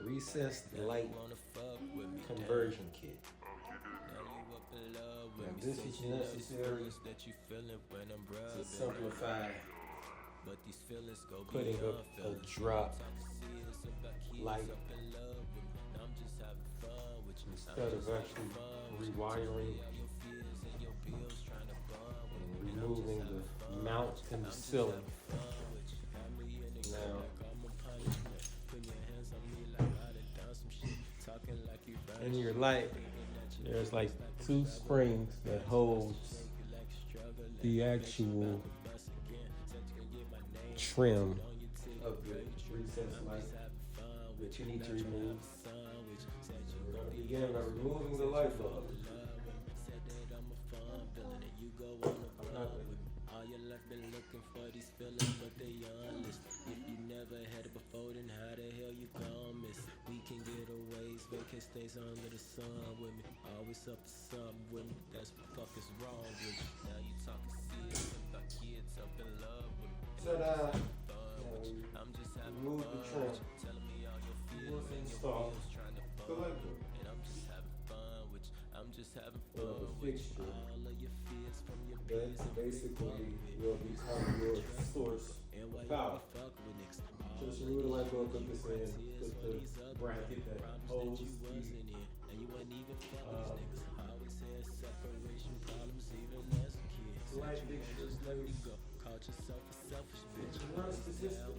recessed light conversion kit. Now this is necessary to simplify putting up a drop light instead of actually rewiring and removing the mount and the ceiling. Now, in your light, there's like two springs that holds the actual trim of the recessed light that you need to remove. So we're going to begin by removing the light bulb. All your life been looking for these feelings, but they honest. If you never had it before, then how the hell you gon' miss it? We can get away, vacate stays under the sun with me. Always up to something with me. That's what the fuck is wrong with me. Now you talking serious about kids up in love with me. Ta-da! I'm just having Remove the trim. telling me all your fears and your Install feels trying to the light bulb. and I'm just having fun with you. I'm just having Of fun the with fixture. all of your fears from your That basically will become your source of power. Just remove the light bulb, put this in, put the bracket that holds the light fixtures. Caught yourself a selfish bitch. It runs the system.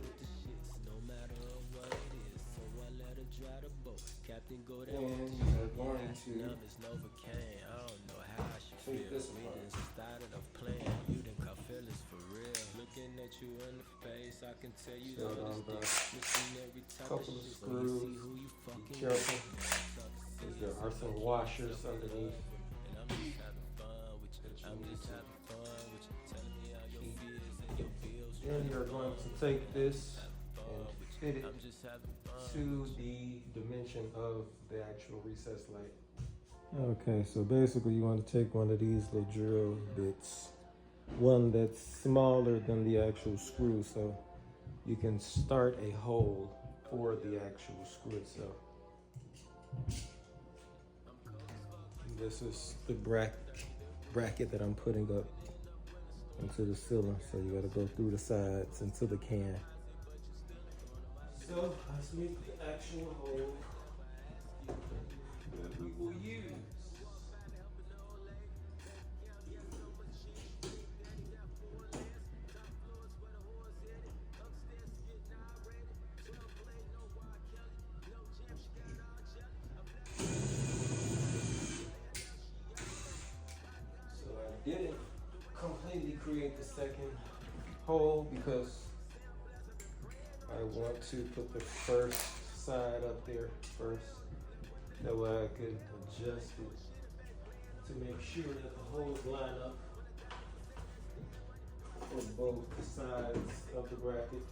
No matter what it is, so I let her dry the boat. Captain go down. And you're going to Numbers Novocaine. I don't know how I should take feel. this We apart. done started off playing. You done caught feelings for real. Looking at you in the face, I can tell you Shut that on it's the missing every type couple of shit. screws. So you see who you Be fucking careful, with. because there are some washers underneath. And I'm just having fun with you. I'm just having fun with you. Telling me all your fears and your bills. Then you're going to take this and fit it I'm just having fun. to the dimension of the actual recessed light. Okay, so basically you want to take one of these little drill bits, one that's smaller than the actual screw, so you can start a hole for the actual screw itself. This is the bracket that I'm putting up into the ceiling, so you got to go through the sides into the can. So let's make the actual hole that we will use. So I didn't completely create the second hole because I want to put the first side up there first. That way I could adjust it to make sure that the holes line up for both sides of the bracket.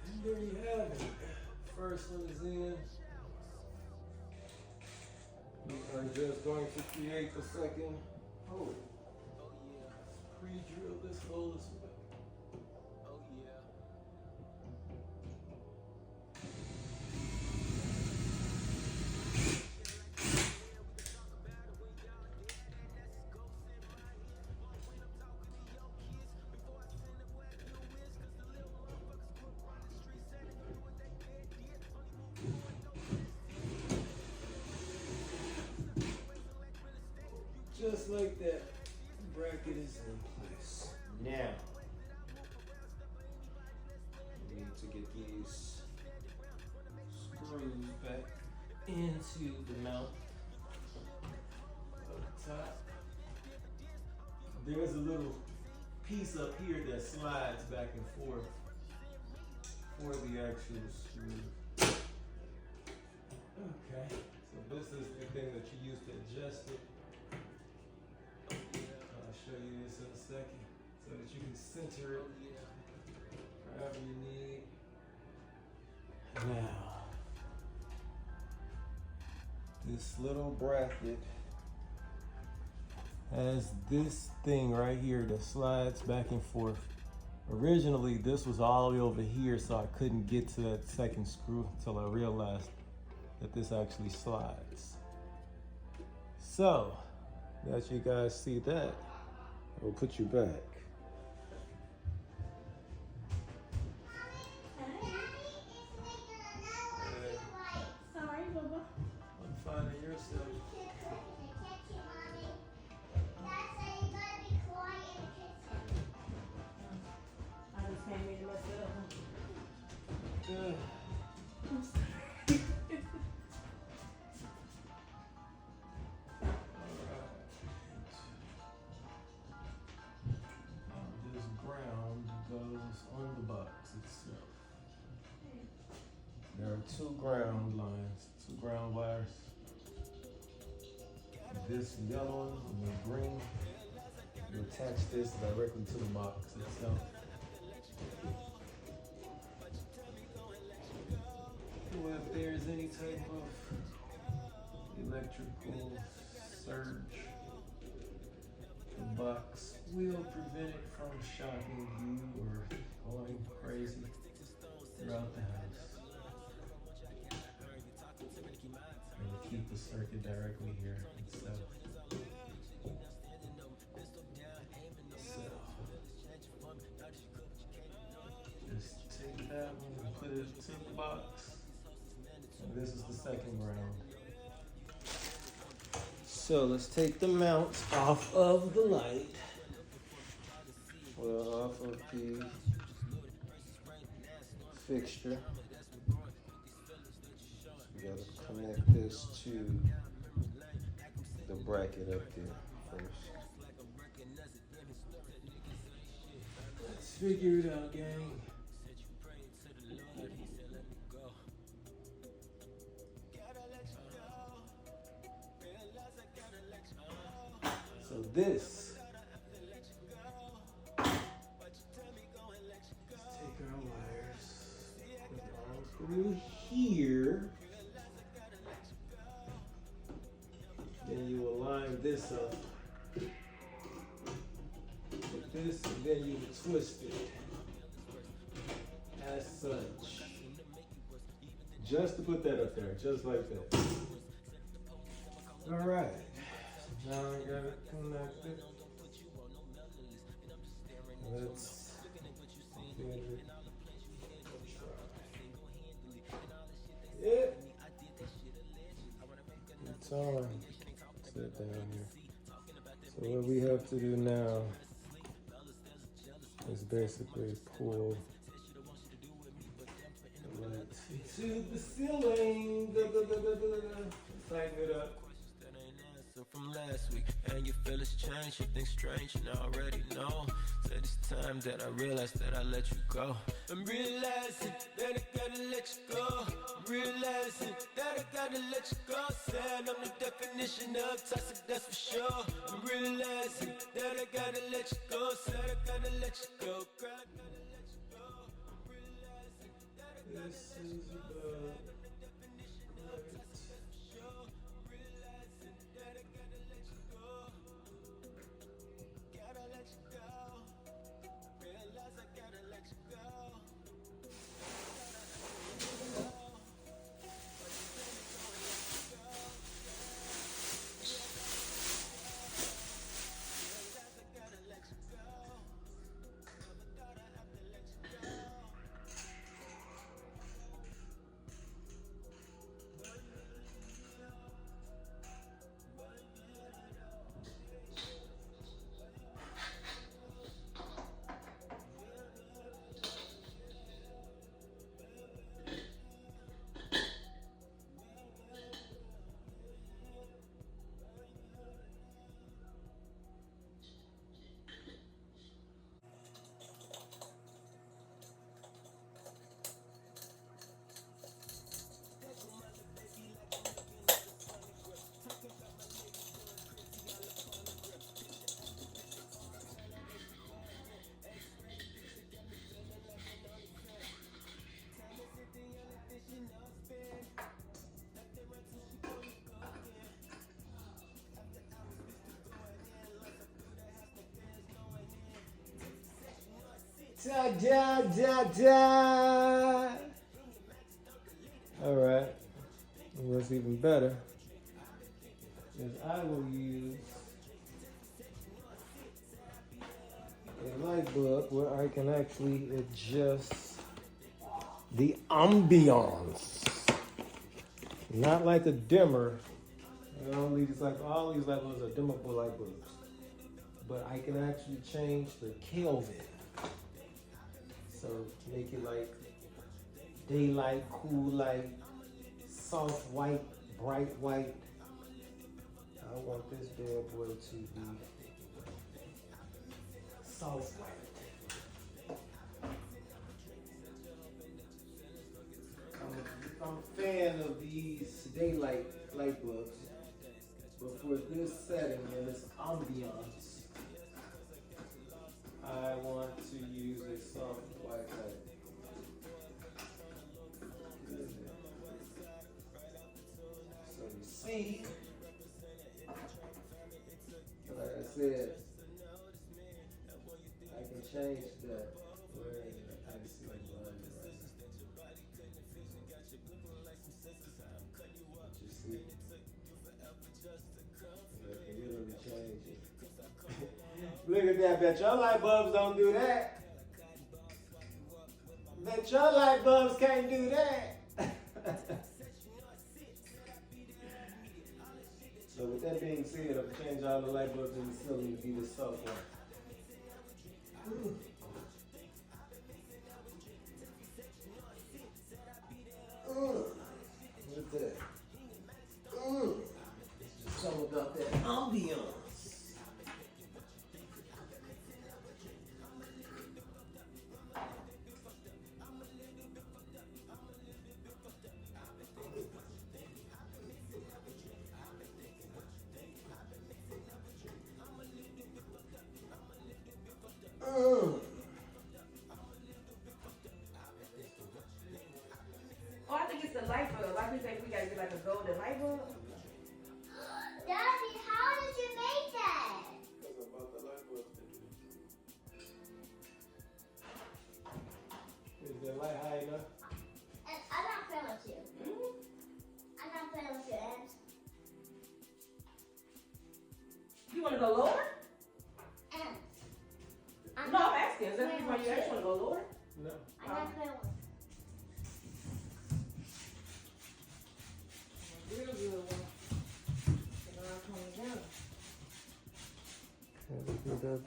And there you have it. First one is in. We are just going to create the second hole. Pre-drill this hole as well. Oh yeah. Just like that, the bracket is in place. Now, we need to get these screws back into the mount up top. There's a little piece up here that slides back and forth for the actual screw. Okay, so this is the thing that you use to adjust it. I'll show you this in a second so that you can center it however you need. Now, this little bracket has this thing right here that slides back and forth. Originally, this was all the way over here, so I couldn't get to that second screw until I realized that this actually slides. So, now that you guys see that, I will put you back. Sorry, Bubba. I'm finding yourself. I just came in and messed it up. Good. I'm sorry. This ground goes on the box itself. There are two ground lines, two ground wires. This yellow one and the green. You attach this directly to the box itself. So if there's any type of electrical surge, the box will prevent it from shocking you or going crazy throughout the house. It will keep the circuit directly here itself. So, just take that one and put it to the box. And this is the second ground. So let's take the mount off of the light. Well, off of the fixture. We gotta connect this to the bracket up there first. Let's figure it out, gang. So this, let's take our wires, put it all through here. Then you align this up with this, and then you twist it as such. Just to put that up there, just like that. All right. Now I got it connected. Let's get it. Yeah. It's on. Sit down here. So what we have to do now is basically pull the lights to the ceiling. Tighten it up. From last week, and you feel it's changed, you think strange, and I already know. Said it's time that I realized that I let you go. I'm realizing that I gotta let you go. I'm realizing that I gotta let you go. Said I'm the definition of toxic, that's for sure. I'm realizing that I gotta let you go. Said I gotta let you go. Girl, I gotta let you go. I'm realizing that I gotta This let you is go. about Da da da da. All right. What's even better is I will use a light bulb where I can actually adjust the ambiance. Not like a dimmer. All these light bulbs are dimmable light bulbs. But I can actually change the Kelvin. So make it like daylight, cool light, soft white, bright white. I want this bad boy to be soft white. I'm a fan of these daylight light bulbs, but for this setting and this ambiance, I want to use a soft white light. So you see, like I said, I can change that. Where I can see it right now. You see? I can literally change it. Look at that, bet your light bulbs don't do that. Bet your light bulbs can't do that. So with that being said, I've changed all the light bulbs in the ceiling to be this soft one. Look at that. It's just something about that ambiance. Oh, I think it's the light bulb. I think we gotta get like a golden light bulb. Daddy, how did you make that? Because I bought the light bulbs to do. Is the light high enough? And I'm not playing with you. I'm not playing with your ants. You wanna go lower? Ants. No, I'm asking. Is that the reason why you actually wanna go lower? No. I'm not playing with Real good one. And I'm coming down. It'll be that.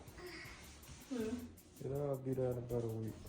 It'll be that in about a week.